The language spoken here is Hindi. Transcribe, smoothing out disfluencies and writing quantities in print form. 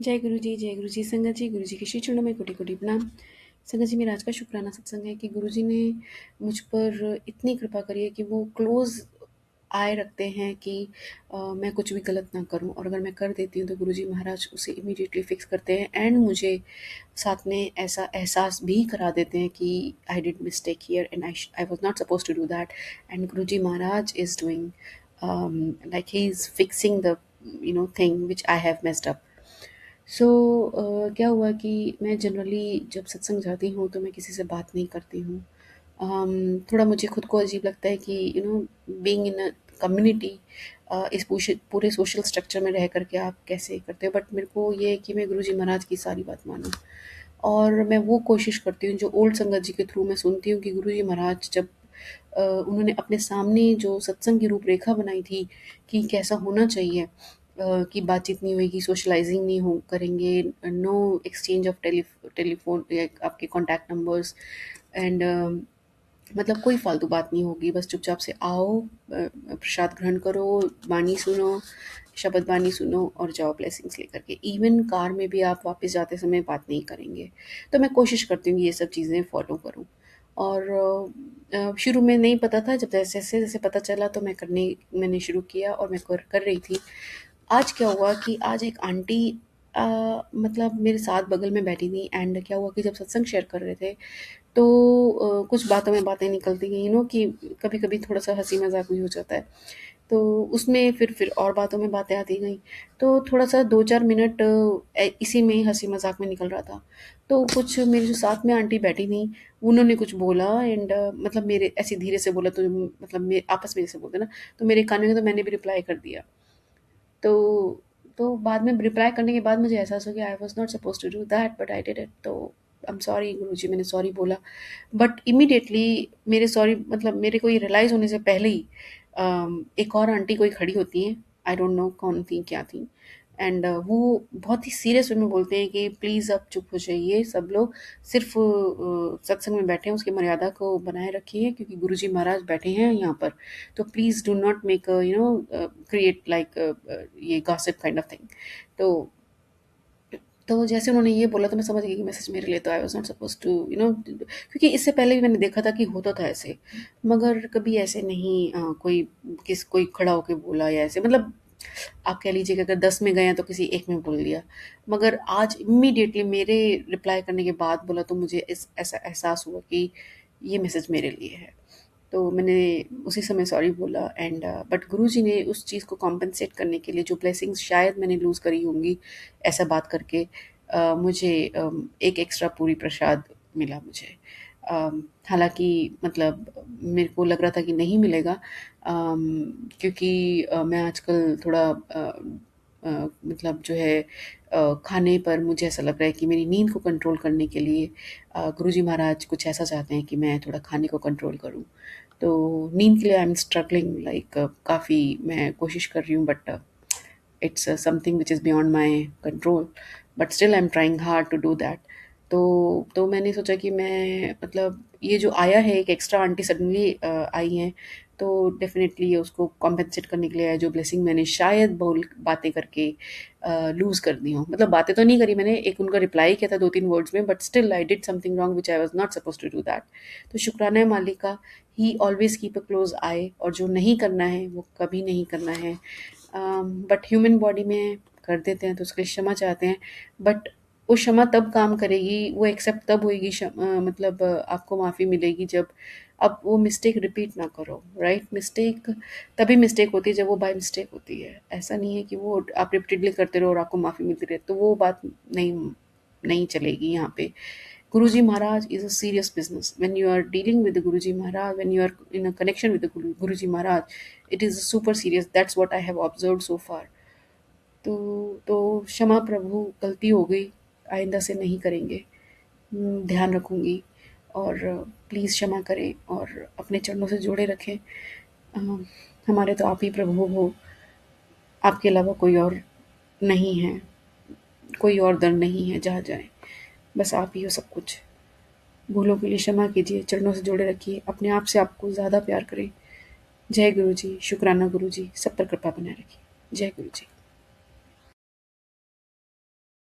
जय गुरु जी संगत जी, गुरु जी के श्री चरणों में कोटि कोटि प्रणाम। संगत जी, मेरा आज का शुक्राना सत्संग है कि गुरु जी ने मुझ पर इतनी कृपा करी है कि वो क्लोज आए रखते हैं कि मैं कुछ भी गलत ना करूं, और अगर मैं कर देती हूं तो गुरु जी महाराज उसे इमीडिएटली फिक्स करते हैं एंड मुझे साथ में ऐसा एहसास भी करा देते हैं कि I did mistake here and I was not suppose to do that, and Guru ji Maharaj is doing like he's fixing the thing which I have messed up. सो क्या हुआ कि मैं जनरली जब सत्संग जाती हूँ तो मैं किसी से बात नहीं करती हूँ। थोड़ा मुझे खुद को अजीब लगता है कि बीइंग इन अ कम्युनिटी, इस पूरे सोशल स्ट्रक्चर में रह करके आप कैसे करते हो, बट मेरे को ये है कि मैं गुरुजी महाराज की सारी बात मानूँ। और मैं वो कोशिश करती हूँ जो ओल्ड संगत जी के थ्रू मैं सुनती हूँ कि गुरुजी महाराज जब उन्होंने अपने सामने जो सत्संग की रूपरेखा बनाई थी कि कैसा होना चाहिए, कि बातचीत नहीं होएगी, सोशलाइजिंग नहीं हो करेंगे, नो एक्सचेंज ऑफ टेलीफोन या आपके कॉन्टैक्ट नंबर्स, एंड मतलब कोई फालतू बात नहीं होगी, बस चुपचाप से आओ, प्रसाद ग्रहण करो, वाणी सुनो, शब्द वाणी सुनो और जाओ ब्लेसिंग्स लेकर के। इवन कार में भी आप वापस जाते समय बात नहीं करेंगे। तो मैं कोशिश करती हूँ कि ये सब चीज़ें फॉलो करूँ। और शुरू में नहीं पता था, जब जैसे जैसे जैसे पता चला तो मैंने शुरू किया और मैं कर रही थी। आज क्या हुआ कि आज एक आंटी मतलब मेरे साथ बगल में बैठी थी, एंड क्या हुआ कि जब सत्संग शेयर कर रहे थे तो कुछ बातों में बातें निकलती गई कि कभी-कभी थोड़ा-सा हँसी-मज़ाक भी हो जाता है। तो उसमें फिर और बातों में बातें आती गईं। तो थोड़ा-सा 2-4 मिनट इसी में ही हँसी-मज़ाक में निकल रहा था। तो कुछ मेरे जो साथ में आंटी बैठी थीं, उन्होंने कुछ बोला, एंड मतलब मेरे ऐसे धीरे से बोला, तो मतलब आपस में जैसे बोलते हैं ना, तो मेरे कान में, तो मैंने भी रिप्लाई कर दिया। तो बाद में रिप्लाई करने के बाद मुझे एहसास हो गया I was not supposed to do that, but I did it. तो आई एम सॉरी गुरुजी, मैंने सॉरी बोला। बट इमीडिएटली मेरे सॉरी मतलब मेरे को ये रियलाइज़ होने से पहले ही एक और आंटी कोई खड़ी होती हैं, आई डोंट नो कौन थी, क्या थी, एंड वो बहुत ही सीरियस वे में बोलते हैं कि प्लीज़ अब चुप हो जाइए सब लोग, सिर्फ़ सत्संग में बैठे हैं उसकी मर्यादा को बनाए रखिए, क्योंकि गुरुजी महाराज बैठे हैं यहाँ पर। तो please do not make create like ये गॉसिप काइंड ऑफ थिंग। तो जैसे उन्होंने ये बोला तो मैं समझ गई कि मैसेज मेरे लिए, तो I was not supposed to क्योंकि इससे पहले भी मैंने देखा था कि होता था ऐसे, मगर कभी ऐसे नहीं कोई खड़ा होके बोला या ऐसे, मतलब आप कह लीजिए कि अगर 10 में गए हैं तो किसी एक में बोल दिया। मगर आज इमीडिएटली मेरे रिप्लाई करने के बाद बोला तो मुझे ऐसा एहसास हुआ कि ये मैसेज मेरे लिए है। तो मैंने उसी समय सॉरी बोला, एंड बट गुरुजी ने उस चीज़ को कॉम्पेंसेट करने के लिए जो ब्लेसिंग्स शायद मैंने लूज़ करी होंगी ऐसा बात करके, मुझे एक एक्स्ट्रा पूरी प्रसाद मिला मुझे। हालाँकि मतलब मेरे को लग रहा था कि नहीं मिलेगा, क्योंकि मैं आजकल थोड़ा मतलब जो है खाने पर मुझे ऐसा लग रहा है कि मेरी नींद को कंट्रोल करने के लिए गुरुजी महाराज कुछ ऐसा चाहते हैं कि मैं थोड़ा खाने को कंट्रोल करूँ। तो नींद के लिए आई एम स्ट्रगलिंग लाइक, काफ़ी मैं कोशिश कर रही हूँ, but it's something which is beyond my control, but still I'm trying hard to do that. तो मैंने सोचा कि मैं मतलब ये जो आया है एक एक्स्ट्रा आंटी सडनली आई हैं, तो डेफ़िनेटली ये उसको कॉम्पेंसेट करने के लिए है, जो ब्लेसिंग मैंने शायद बोल बातें करके लूज़ कर दी हूँ। मतलब बातें तो नहीं करी मैंने, एक उनका रिप्लाई किया था 2-3 वर्ड्स में, but still I did something wrong which I was not supposed to do that. तो शुक्राना है मालिक का, he always keep a close eye, और जो नहीं करना है वो कभी नहीं करना है। बट ह्यूमन बॉडी में कर देते हैं तो उसके लिए क्षमा चाहते हैं, बट वो क्षमा तब काम करेगी, वो एक्सेप्ट तब होएगी, मतलब आपको माफ़ी मिलेगी जब आप वो मिस्टेक रिपीट ना करो, राइट? मिस्टेक तभी मिस्टेक होती है जब वो बाय मिस्टेक होती है। ऐसा नहीं है कि वो आप रिपीटेडली करते रहो और आपको माफ़ी मिलती रहे, तो वो बात नहीं नहीं चलेगी यहाँ पे। Guruji Maharaj is a serious business. When you are dealing with the Guruji Maharaj, when you are in a connection with the Guruji Maharaj, it is super serious. That's what I have observed so far. तो क्षमा प्रभु, गलती हो गई, आइंदा से नहीं करेंगे। ध्यान रखूँगी, और प्लीज़ क्षमा करें और अपने चरणों से जोड़े रखें। हमारे तो आप ही प्रभु हो, आपके अलावा कोई और नहीं है, कोई और दर नहीं है जहाँ जाएँ, बस आप ही हो सब कुछ। भूलों के लिए क्षमा कीजिए, चरणों से जोड़े रखिए, अपने आप से आपको ज़्यादा प्यार करें। जय गुरु जी, शुक्राना गुरु जी, सब पर कृपा बनाए रखिए। जय गुरु जी।